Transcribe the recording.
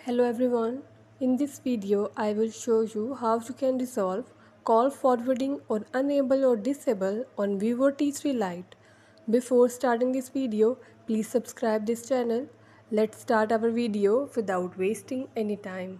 Hello everyone. In this video, I will show you how you can resolve call forwarding or enable or disable on Vivo T3 Lite. Before starting this video, please subscribe this channel. Let's start our video without wasting any time.